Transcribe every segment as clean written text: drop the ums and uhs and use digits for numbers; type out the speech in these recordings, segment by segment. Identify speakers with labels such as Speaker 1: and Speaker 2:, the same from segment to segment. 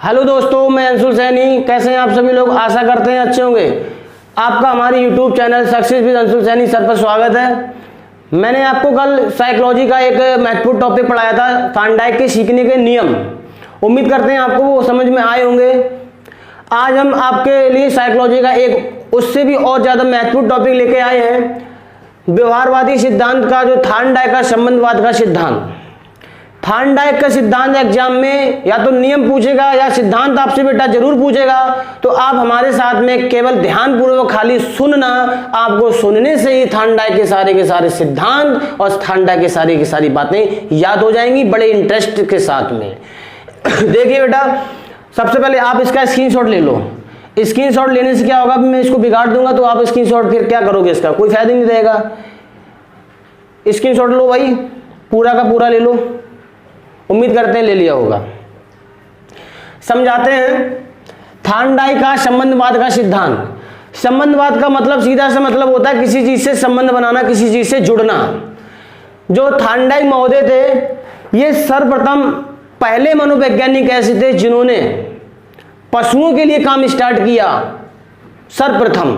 Speaker 1: Hello दोस्तों, मैं अंशुल सैनी। कैसे हैं आप सभी लोग? आशा करते हैं अच्छे होंगे। आपका हमारे YouTube channel success with Anshul Saini sir पर स्वागत है। मैंने आपको कल साइकोलॉजी का एक महत्वपूर्ण टॉपिक पढ़ाया था, थार्नडाइक के सीखने के नियम। उम्मीद करते हैं आपको वो समझ में आए होंगे। आज हम आपके लिए साइकोलॉजी का एक उससे भी और ज़्यादा महत्वपूर्ण टॉपिक लेके आए हैं, व्यवहारवादी सिद्धांत का, जो थार्नडाइक का संबंधवाद का सिद्धांत। थार्नडाइक का सिद्धांत एग्जाम में या तो नियम पूछेगा या सिद्धांत आपसे बेटा जरूर पूछेगा, तो आप हमारे साथ में केवल ध्यानपूर्वक खाली सुनना। आपको सुनने से ही थार्नडाइक के सारे सिद्धांत और थार्नडाइक की सारी बातें याद हो जाएंगी बड़े इंटरेस्ट के साथ में। देखिए बेटा, सबसे पहले आप इसका स्क्रीनशॉट ले लो। स्क्रीनशॉट लेने से क्या होगा, मैं इसको बिगाड़ दूंगा तो आप स्क्रीनशॉट फिर क्या करोगे, इसका कोई फायदा नहीं रहेगा। स्क्रीनशॉट लो भाई, पूरा का पूरा ले लो। उम्मीद करते हैं ले लिया होगा। समझाते हैं थार्नडाइक का संबंधवाद का सिद्धांत। संबंधवाद का मतलब सीधा सा मतलब होता है किसी चीज से संबंध बनाना, किसी चीज से जुड़ना। जो थार्नडाइक महोदय थे, ये सर्वप्रथम पहले मनोवैज्ञानिक ऐसे थे जिन्होंने पशुओं के लिए काम स्टार्ट किया सर्वप्रथम,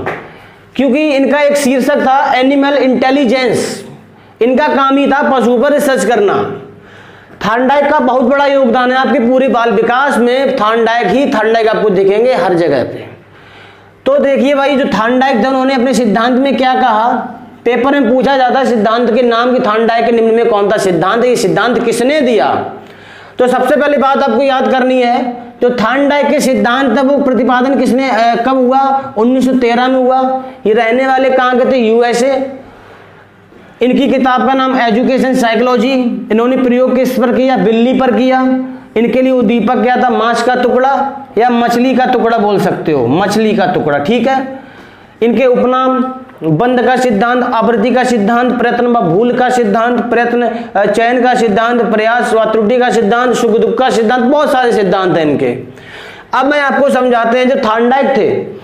Speaker 1: क्योंकि इनका एक शीर्षक था एनिमल इंटेलिजेंस। इनका काम ही था पशुओं पर रिसर्च करना। थार्नडाइक का बहुत बड़ा योगदान है आपके पूरे बाल विकास में। थार्नडाइक आपको दिखेंगे हर जगह पे। तो देखिए भाई, जो थार्नडाइक थे उन्होंने अपने सिद्धांत में क्या कहा, पेपर में पूछा जाता है सिद्धांत के नाम की, थार्नडाइक के निम्न में कौन सा सिद्धांत है, ये सिद्धांत किसने दिया। तो सबसे पहली बात आपको याद करनी है, जो थार्नडाइक के सिद्धांत था वो प्रतिपादन किसने कब हुआ, 1913 में हुआ। ये रहने वाले कहाँ के थे, यूएसए। इनकी किताब का नाम एजुकेशन साइकोलॉजी। इन्होंने प्रयोग किस पर किया, बिल्ली पर किया। इनके लिए उद्दीपक क्या था, मांस का टुकड़ा या मछली का टुकड़ा बोल सकते हो, मछली का टुकड़ा, ठीक है। इनके उपनाम बंध का सिद्धांत, आवृत्ति का सिद्धांत, प्रयत्न व भूल का सिद्धांत, प्रयत्न चयन का सिद्धांत, प्रयास व त्रुटि का सिद्धांत, सुख दुख का सिद्धांत, बहुत सारे सिद्धांत हैं इनके। अब मैं आपको समझाते हैं, जो थार्नडाइक थे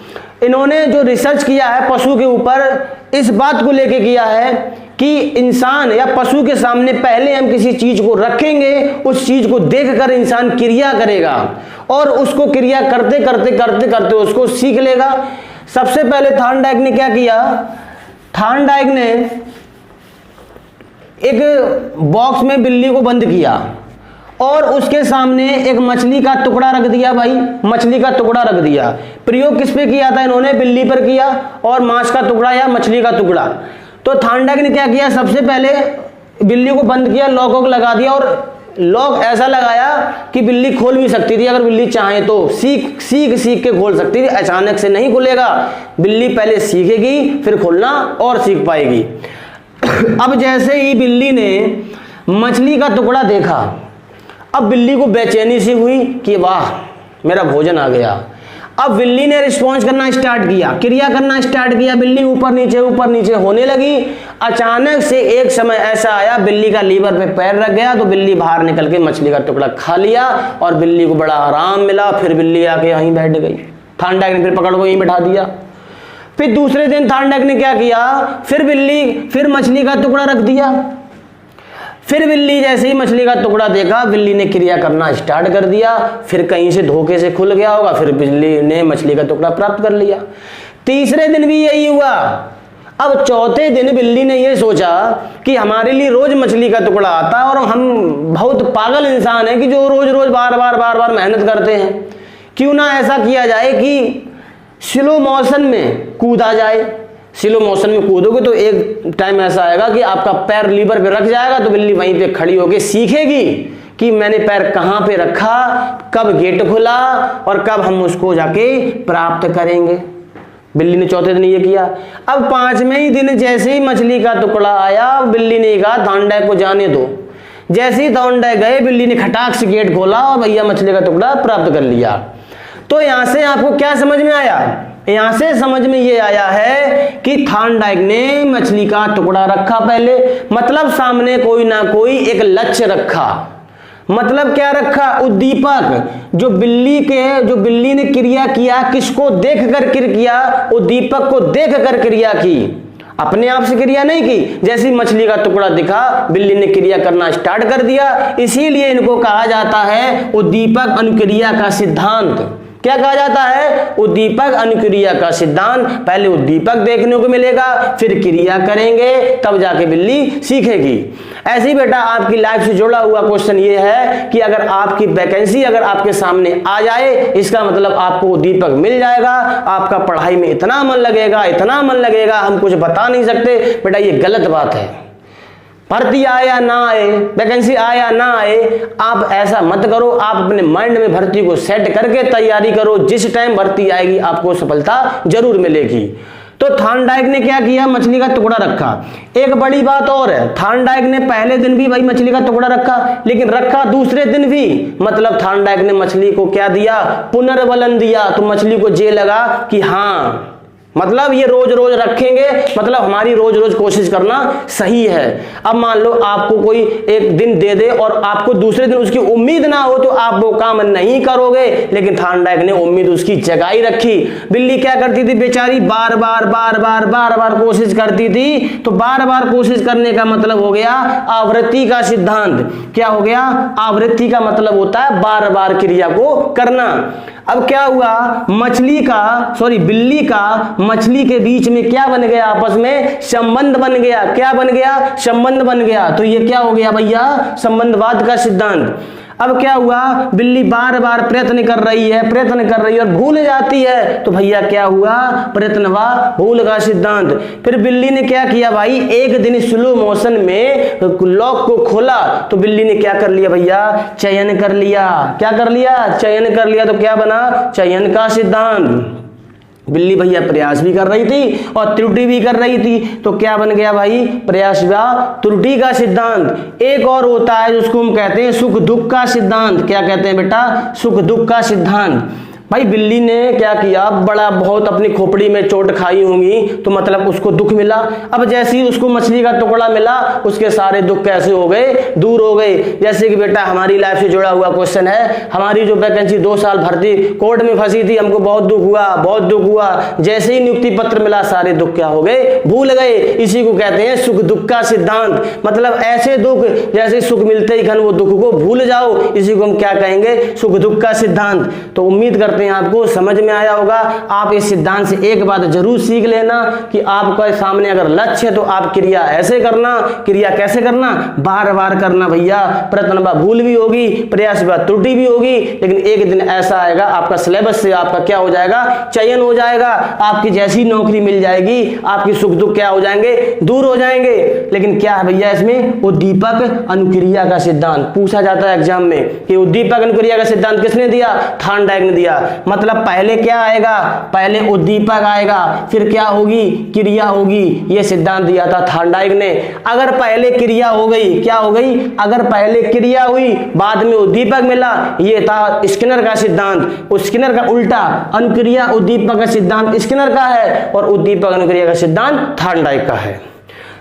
Speaker 1: इन्होंने जो रिसर्च किया है पशु के ऊपर, इस बात को लेके किया है कि इंसान या पशु के सामने पहले हम किसी चीज को रखेंगे, उस चीज को देखकर इंसान क्रिया करेगा और उसको क्रिया करते करते करते करते उसको सीख लेगा। सबसे पहले थार्नडाइक ने क्या किया, थार्नडाइक ने एक बॉक्स में बिल्ली को बंद किया और उसके सामने एक मछली का टुकड़ा रख दिया। भाई मछली का टुकड़ा रख दिया। प्रयोग किस पे किया था इन्होंने, बिल्ली पर किया, और मांस का टुकड़ा या मछली का टुकड़ा। तो थार्नडाइक ने क्या किया, सबसे पहले बिल्ली को बंद किया, लॉक वॉक लगा दिया, और लॉक ऐसा लगाया कि बिल्ली खोल भी सकती थी अगर बिल्ली चाहे तो, सीख के खोल सकती थी। अचानक से नहीं खुलेगा, बिल्ली पहले सीखेगी फिर खोलना और सीख पाएगी। अब जैसे ही बिल्ली ने मछली का टुकड़ा देखा, अब बिल्ली को बेचैनी सी हुई कि वाह मेरा भोजन आ गया। अब बिल्ली ने रिस्पॉन्स करना स्टार्ट किया, क्रिया करना स्टार्ट किया। बिल्ली ऊपर नीचे होने लगी। अचानक से एक समय ऐसा आया, बिल्ली का लीवर पे पैर रख गया, तो बिल्ली बाहर निकल के मछली का टुकड़ा खा लिया और बिल्ली को बड़ा आराम मिला। फिर बिल्ली आके यहीं बैठ गई। थार्नडाइक ने फिर पकड़ को यहीं बैठा दिया। फिर दूसरे दिन थार्नडाइक ने क्या किया, फिर मछली का टुकड़ा रख दिया। फिर बिल्ली जैसे ही मछली का टुकड़ा देखा, बिल्ली ने क्रिया करना स्टार्ट कर दिया। फिर कहीं से धोखे से खुल गया होगा, फिर बिल्ली ने मछली का टुकड़ा प्राप्त कर लिया। तीसरे दिन भी यही हुआ। अब चौथे दिन बिल्ली ने यह सोचा कि हमारे लिए रोज मछली का टुकड़ा आता है और हम बहुत पागल इंसान हैं कि जो रोज रोज बार बार मेहनत करते हैं। क्यों ना ऐसा किया जाए कि स्लो मोशन में कूदा जाए। स्लो मोशन में कूदोगे तो एक टाइम ऐसा आएगा कि आपका पैर लीवर पे रख जाएगा, तो बिल्ली वहीं पे खड़ी होके सीखेगी कि मैंने पैर कहाँ पे रखा, कब गेट खुला और कब हम उसको जाके प्राप्त करेंगे। बिल्ली ने चौथे दिन ये किया। अब पांचवें ही दिन जैसे ही मछली का टुकड़ा आया, बिल्ली ने कहा थार्नडाइक को जाने दो। जैसे ही थार्नडाइक गए, बिल्ली ने खटाक से गेट खोला और भैया मछली का टुकड़ा प्राप्त कर लिया। तो यहां से आपको क्या समझ में आया, यहां से समझ में ये आया है कि थार्नडाइक ने मछली का टुकड़ा रखा पहले, मतलब सामने कोई ना कोई एक लक्ष्य रखा। मतलब क्या रखा, उद्दीपक। जो बिल्ली ने क्रिया किया, किसको देख कर किया, उद्दीपक को देख कर क्रिया की। अपने आप से क्रिया नहीं की, जैसी मछली का टुकड़ा दिखा बिल्ली ने क्रिया करना स्टार्ट कर दिया। इसीलिए इनको कहा जाता है उद्दीपक अनुक्रिया का सिद्धांत। क्या कहा जाता है? उद्दीपक अनुक्रिया का सिद्धांत। पहले उद्दीपक देखने को मिलेगा, फिर क्रिया करेंगे, तब जाके बिल्ली सीखेगी। ऐसे ही बेटा आपकी लाइफ से जुड़ा हुआ क्वेश्चन ये है कि अगर आपकी वैकेंसी अगर आपके सामने आ जाए, इसका मतलब आपको उद्दीपक मिल जाएगा, आपका पढ़ाई में इतना मन लगेगा, इतना मन लगेगा, हम कुछ बता नहीं सकते। बेटा ये गलत बात है। भर्ती आए या ना आए, वैकेंसी आए या ना आए, आप ऐसा मत करो। आप अपने माइंड में भर्ती को सेट करके तैयारी करो। जिस टाइम भर्ती आएगी आपको सफलता जरूर मिलेगी। तो थार्नडाइक ने क्या किया? मछली का टुकड़ा रखा। एक बड़ी बात और है, थार्नडाइक ने पहले दिन भी भाई मछली का टुकड़ा रखा, लेकिन रखा दूसरे दिन भी। मतलब थार्नडाइक ने मछली को क्या दिया? पुनर्बलन दिया। तो मछली को ये लगा कि हाँ, मतलब ये रोज रोज रखेंगे, मतलब हमारी रोज रोज कोशिश करना सही है। अब मान लो आपको कोई एक दिन दे दे और आपको दूसरे दिन उसकी उम्मीद ना हो, तो आप वो काम नहीं करोगे। लेकिन थार्नडाइक ने उम्मीद उसकी जगाई रखी। बिल्ली क्या करती थी बेचारी? बार बार कोशिश करती थी। तो बार बार कोशिश करने का मतलब हो गया आवृत्ति का सिद्धांत। क्या हो गया? आवृत्ति का मतलब होता है बार बार क्रिया को करना। अब क्या हुआ? बिल्ली का मछली के बीच में क्या बन गया? आपस में संबंध बन गया। क्या बन गया? संबंध बन गया। तो ये क्या हो गया भैया? संबंधवाद का सिद्धांत। अब क्या हुआ? बिल्ली बार बार प्रयत्न कर रही है और भूल जाती है। तो भैया क्या हुआ? प्रयत्न व भूल का सिद्धांत। फिर बिल्ली ने क्या किया भाई? एक दिन स्लो मोशन में लॉक को खोला। तो बिल्ली ने क्या कर लिया भैया? चयन कर लिया। क्या कर लिया? चयन कर लिया। तो क्या बना? चयन का सिद्धांत। बिल्ली भैया प्रयास भी कर रही थी और त्रुटि भी कर रही थी। तो क्या बन गया भाई? प्रयास व त्रुटि का सिद्धांत। एक और होता है जिसको हम कहते हैं सुख दुख का सिद्धांत। क्या कहते हैं बेटा? सुख दुख का सिद्धांत। भाई बिल्ली ने क्या किया? बड़ा बहुत अपनी खोपड़ी में चोट खाई होंगी, तो मतलब उसको दुख मिला। अब जैसे ही उसको मछली का टुकड़ा मिला, उसके सारे दुख कैसे हो गए? दूर हो गए। जैसे कि बेटा हमारी लाइफ से जुड़ा हुआ क्वेश्चन है, हमारी जो वैकेंसी 2 साल भर्ती कोर्ट में फंसी थी, हमको बहुत दुख हुआ। जैसे ही नियुक्ति पत्र मिला, सारे दुख क्या हो गए? भूल गए। इसी को कहते हैं सुख दुख का सिद्धांत। मतलब ऐसे दुख, जैसे सुख मिलते ही वो दुख को भूल जाओ, इसी को हम क्या कहेंगे? सुख दुख का सिद्धांत। तो उम्मीद करते आपको समझ में आया होगा। आप इस सिद्धांत से एक बात जरूर सीख लेना कि आपके सामने अगर लक्ष्य है तो आप क्रिया ऐसे करना। क्रिया कैसे करना? बार बार करना भैया। प्रयत्न व भूल भी होगी, प्रयास व त्रुटि भी होगी, लेकिन एक दिन ऐसा आएगा आपका सिलेबस से आपका क्या हो जाएगा? चयन हो जाएगा। आपकी जैसी नौकरी मिल जाएगी, आपकी सुख दुख क्या हो जाएंगे? दूर हो जाएंगे। लेकिन क्या है भैया इसमें? उद्दीपक अनुक्रिया का सिद्धांत पूछा जाता है एग्जाम में कि उद्दीपक अनुक्रिया का सिद्धांत किसने दिया? थार्नडाइक ने दिया। मतलब पहले क्या आएगा? पहले उद्दीपक आएगा, फिर क्या होगी? क्रिया होगी। यह सिद्धांत दिया था थार्नडाइक ने। अगर पहले क्रिया हो गई, क्या हो गई? अगर पहले क्रिया हुई, बाद में उद्दीपक मिला, यह था स्किनर का सिद्धांत। स्किनर का उल्टा, अनुक्रिया उद्दीपक का सिद्धांत स्किनर का है और उद्दीपक अनुक्रिया का सिद्धांत थार्नडाइक का है।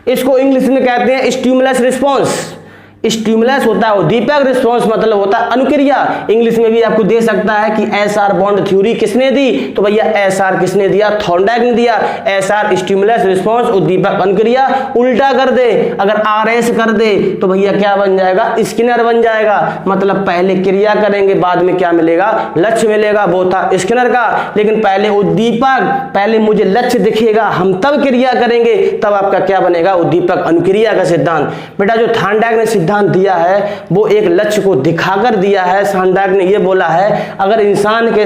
Speaker 1: इसको इंग्लिश में कहते हैं स्टिमुलस रिस्पॉन्स। स्टिमुलस होता है उद्दीपक, रिस्पॉन्स मतलब होता है अनुक्रिया। इंग्लिश में भी आपको दे सकता है कि एसआर बॉन्ड थ्योरी किसने दी? तो भैया एसआर किसने दिया? थार्नडाइक ने दिया। एसआर स्टिमुलस रिस्पॉन्स उद्दीपक अनुक्रिया। उल्टा कर दे, अगर आरएस कर दे तो भैया क्या बन जाएगा? स्किनर बन जाएगा। मतलब पहले क्रिया करेंगे, बाद में क्या मिलेगा? लक्ष्य मिलेगा। वो था स्किनर का। लेकिन पहले उद्दीपक, पहले मुझे लक्ष्य दिखेगा, हम तब क्रिया करेंगे, तब आपका क्या बनेगा? उद्दीपक अनुक्रिया का सिद्धांत। बेटा जो थार्नडाइक ने सिद्धांत दिया है वो एक लक्ष्य को दिखाकर दिया है। थार्नडाइक ने ये बोला है अगर इंसान के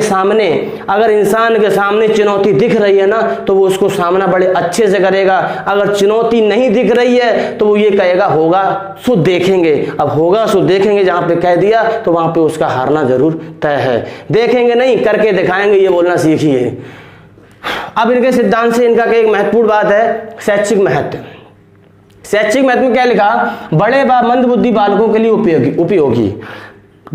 Speaker 1: सामने चुनौती दिख रही है ना, तो वो उसको सामना बड़े अच्छे से करेगा। अगर चुनौती नहीं दिख रही है तो वो ये कहेगा होगा सो देखेंगे। अब होगा सो देखेंगे जहां पे कह दिया तो वहां पे उसका हारना जरूर तय है। देखेंगे नहीं, करके दिखाएंगे, ये बोलना सीखिए। अब इनके सिद्धांत से इनका एक महत्वपूर्ण बात है शैक्षिक महत्व। शैक्षिक महत्व में क्या लिखा? बड़े व मंद बुद्धि बालकों के लिए उपयोगी।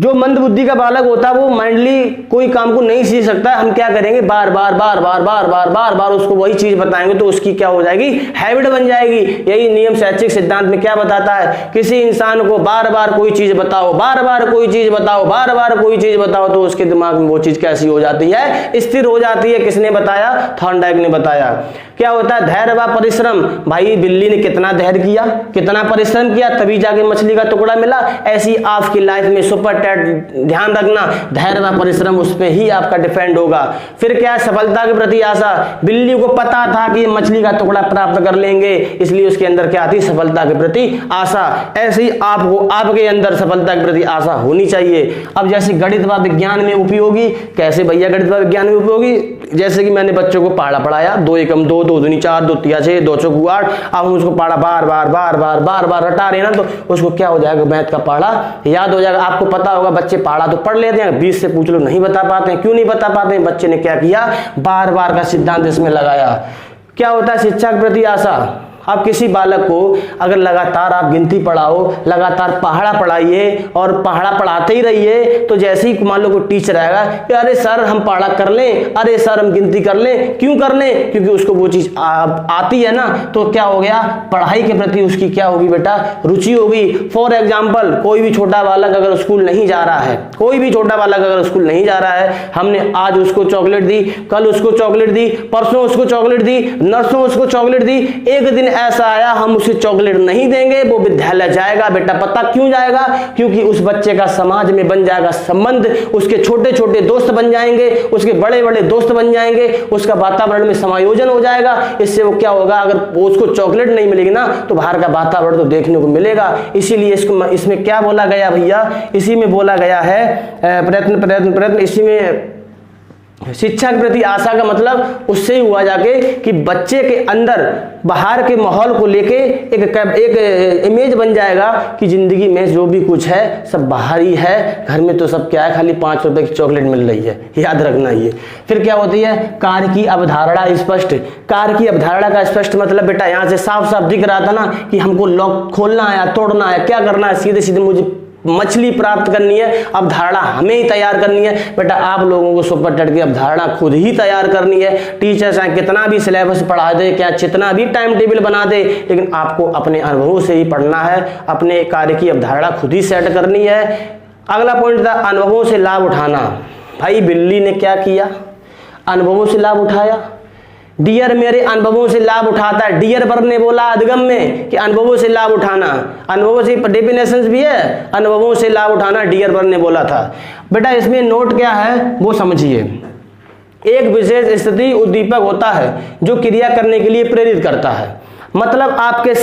Speaker 1: जो मंद बुद्धि का बालक होता है वो माइंडली कोई काम को नहीं सीख सकता। हम क्या करेंगे, बार बार बार बार बार बार बार बार उसको वही चीज बताएंगे तो उसकी क्या हो जाएगी, हैबिट बन जाएगी। यही नियम शैक्षिक सिद्धांत में क्या बताता है, किसी इंसान को बार बार कोई चीज बताओ, बार बार कोई चीज बताओ, बार बार कोई चीज बताओ तो उसके दिमाग में वो चीज कैसी हो जाती है, स्थिर हो जाती है। किसने बताया, थॉर्नडाइक ने बताया। क्या होता है, धैर्य व परिश्रम। भाई बिल्ली ने कितना धैर्य किया, कितना परिश्रम किया, तभी जाके मछली का टुकड़ा मिला। ऐसी आपकी लाइफ में सुपर टैट ध्यान रखना, धैर्य व परिश्रम उसमें ही आपका डिपेंड होगा। फिर क्या है, सफलता के प्रति आशा। बिल्ली को पता था कि मछली का टुकड़ा प्राप्त कर लेंगे, इसलिए उसके अंदर क्या थी, सफलता के प्रति आशा। ऐसे ही आपको आपके अंदर सफलता के प्रति आशा होनी चाहिए। अब जैसे गणित व विज्ञान में उपयोगी, कैसे भैया गणित व विज्ञान में उपयोगी, जैसे कि मैंने बच्चों को पढ़ाया 2 एकम 2, 2 दूनी 4, 2 तिया 6, 2 चौक 8। अब हम उसको पढ़ा बार बार बार बार बार बार रटा रहे ना, तो उसको क्या हो जाएगा, मैथ का पढ़ा याद हो जाएगा। आपको पता होगा बच्चे पढ़ा तो पढ़ लेते हैं, 20 से पूछ लो नहीं बता पाते हैं। क्यों नहीं बता पाते हैं, बच्चे ने क्या किया, बार बार का सिद्धांत इसमें लगाया। क्या होता है, शिक्षा के प्रति आशा। आप किसी बालक को अगर लगातार आप गिनती पढ़ाओ, लगातार पहाड़ा पढ़ाइए और पहाड़ा पढ़ाते ही रहिए, तो जैसे ही मान लो कोई टीचर आएगा कि अरे सर हम पहाड़ा कर लें, अरे सर हम गिनती कर लें, क्यों कर लें, क्योंकि उसको वो चीज आती है ना। तो क्या हो गया, पढ़ाई के प्रति उसकी क्या होगी बेटा, रुचि होगी। फॉर एग्जाम्पल, कोई भी छोटा बालक अगर स्कूल नहीं जा रहा है, कोई भी छोटा बालक अगर स्कूल नहीं जा रहा है, हमने आज उसको चॉकलेट दी, कल उसको चॉकलेट दी, परसों उसको चॉकलेट दी, नरसों उसको चॉकलेट दी, एक दिन ऐसा आया हम उसे चॉकलेट नहीं देंगे, वो विद्यालय जाएगा। बेटा पता क्यों जाएगा, क्योंकि उस बच्चे का समाज में बन जाएगा संबंध, उसके छोटे छोटे दोस्त बन जाएंगे, उसके बड़े बड़े दोस्त बन जाएंगे, उसका वातावरण में समायोजन हो जाएगा। इससे वो क्या होगा, अगर उसको चॉकलेट नहीं मिलेगी ना तो बाहर का वातावरण तो देखने को मिलेगा। इसीलिए इसमें क्या बोला गया भैया, इसी में बोला गया है प्रयत्न प्रयत्न प्रयत्न। इसी में शिक्षा के प्रति आशा का मतलब उससे ही हुआ जाके कि बच्चे के अंदर बाहर के माहौल को लेके एक इमेज बन जाएगा कि जिंदगी में जो भी कुछ है सब बाहर ही है, घर में तो सब क्या है, खाली 5 रुपए की चॉकलेट मिल रही है, याद रखना ये। फिर क्या होती है, कार्य की अवधारणा स्पष्ट। कार्य की अवधारणा का स्पष्ट मतलब बेटा यहाँ से साफ साफ दिख रहा था ना कि हमको लॉक खोलना है, तोड़ना है, क्या करना है, सीधे सीधे मुझे मछली प्राप्त करनी है, अवधारणा हमें ही तैयार करनी है। बेटा आप लोगों को सुपर टेट की अवधारणा खुद ही तैयार करनी है। टीचर चाहे कितना भी सिलेबस पढ़ा दे, क्या जितना भी टाइम टेबल बना दे, लेकिन आपको अपने अनुभवों से ही पढ़ना है, अपने कार्य की अवधारणा खुद ही सेट करनी है। अगला पॉइंट था अनुभवों से लाभ उठाना। भाई बिल्ली ने क्या किया, अनुभवों से लाभ उठाया। डियर मेरे अनुभवों से लाभ उठाता है। डियर पर ने बोला अधगम में कि अनुभवों से लाभ उठाना, अनुभवों से डेफिनेशंस भी है, अनुभवों से लाभ उठाना डियर पर ने बोला था। बेटा इसमें नोट क्या है वो समझिए। एक विशेष स्थिति उद्दीपक होता है जो क्रिया करने के लिए प्रेरित करता है। मतलब आपके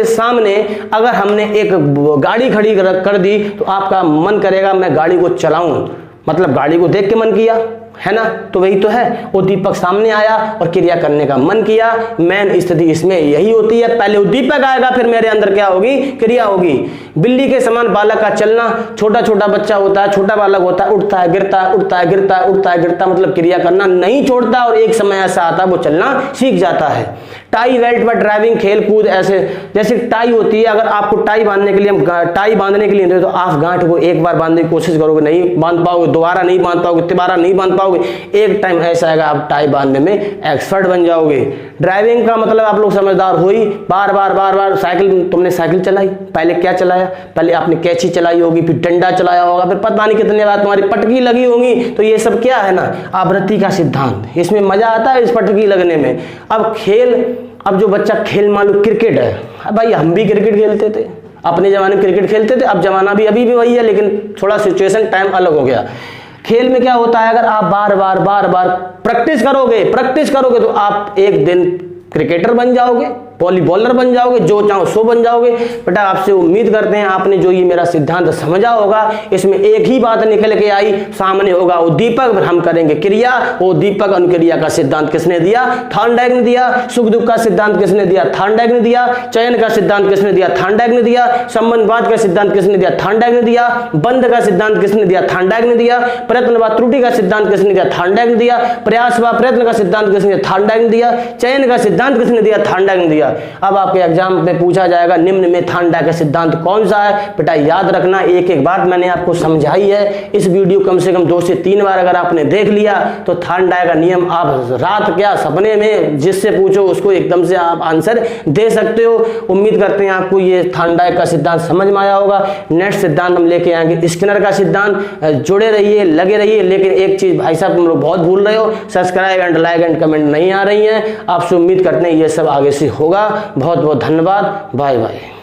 Speaker 1: सामने अगर हमने एक गाड़ी खड़ी कर दी तो आपका मन करेगा मैं गाड़ी को चलाऊं, मतलब गाड़ी को देख के मन किया है ना, तो वही तो है, उद्दीपक सामने आया और क्रिया करने का मन किया। मेन स्थिति इसमें यही होती है, पहले उद्दीपक आएगा फिर मेरे अंदर क्या होगी, क्रिया होगी। बिल्ली के समान बालक का चलना, छोटा छोटा बच्चा होता है, छोटा बालक होता है, उठता है गिरता है, उठता है गिरता है, उठता है गिरता, मतलब क्रिया करना नहीं छोड़ता और एक समय ऐसा आता है वो चलना सीख जाता है। टाई बेल्ट पर ड्राइविंग, खेल कूद, ऐसे जैसे टाई होती है, अगर आपको टाई बांधने के लिए टाई बांधने के लिए तो आप गांठ को एक बार बांधने की कोशिश करोगे, नहीं बांध पाओगे, दोबारा नहीं बांध पाओगे, तिबारा नहीं बांध पाओगे, एक टाइम ऐसा आएगा आप टाई बांधने में एक्सपर्ट बन जाओगे। ड्राइविंग का मतलब आप लोग समझदार हो ही, बार बार बार बार साइकिल, तुमने साइकिल चलाई, पहले क्या चलाया, पहले आपने कैंची चलाई होगी, फिर डंडा चलाया होगा, फिर पता नहीं कितने बार तुम्हारी पटकी लगी होगी। तो ये सब क्या है ना, आवृत्ति का सिद्धांत, इसमें मजा आता है इस पटकी लगने में। अब खेल, अब जो बच्चा खेल मान लो क्रिकेट है, भाई हम भी क्रिकेट खेलते थे, अपने जमाने में क्रिकेट खेलते थे, अब जमाना भी अभी भी वही है, लेकिन थोड़ा सिचुएशन टाइम अलग हो गया। खेल में क्या होता है, अगर आप बार बार प्रैक्टिस करोगे तो आप एक दिन क्रिकेटर बन जाओगे, वॉलीबॉलर बन जाओगे, जो चाहो सो बन जाओगे। बेटा आपसे उम्मीद करते हैं आपने जो ये मेरा सिद्धांत समझा होगा, इसमें एक ही बात निकल के आई, सामने होगा उद्दीपक, हम करेंगे क्रिया। वो उद्दीपक अनुक्रिया का सिद्धांत किसने दिया, थॉर्नडाइक ने दिया। सुख दुख का सिद्धांत किसने दिया, थॉर्नडाइक ने दिया। चयन का सिद्धांत किसने दिया, थॉर्नडाइक ने दिया। संबंधवाद का सिद्धांत किसने दिया, थॉर्नडाइक ने दिया। बंध का सिद्धांत किसने दिया, थॉर्नडाइक ने दिया। प्रयत्न व त्रुटि का सिद्धांत किसने दिया, थॉर्नडाइक ने दिया। प्रयास व प्रयत्न का सिद्धांत किसने दिया, थॉर्नडाइक ने दिया। चयन का सिद्धांत किसने दिया, थॉर्नडाइक ने दिया। दिया। अब आपके एग्जाम में पूछा जाएगा निम्न में थार्नडाइक का सिद्धांत कौन सा है। बेटा याद रखना, एक एक बात मैंने आपको समझाई है। इस वीडियो कम से कम 2 से 3 बार अगर आपने देख लिया तो थार्नडाइक का नियम आप रात क्या सपने में जिससे पूछो उसको एकदम से आप आंसर दे सकते हो। उम्मीद करते हैं आपको ये थार्नडाइक का सिद्धांत समझ में आया होगा। नेक्स्ट सिद्धांत हम लेके आएंगे स्किनर का सिद्धांत। जुड़े रहिए, लगे रहिए। लेकिन एक चीज भाई साहब तुम लोग बहुत भूल रहे हो, subscribe and like and comment नहीं आ रही है। आपसे उम्मीद करते हैं ये सब आगे से होगा। बहुत बहुत धन्यवाद। Bye bye.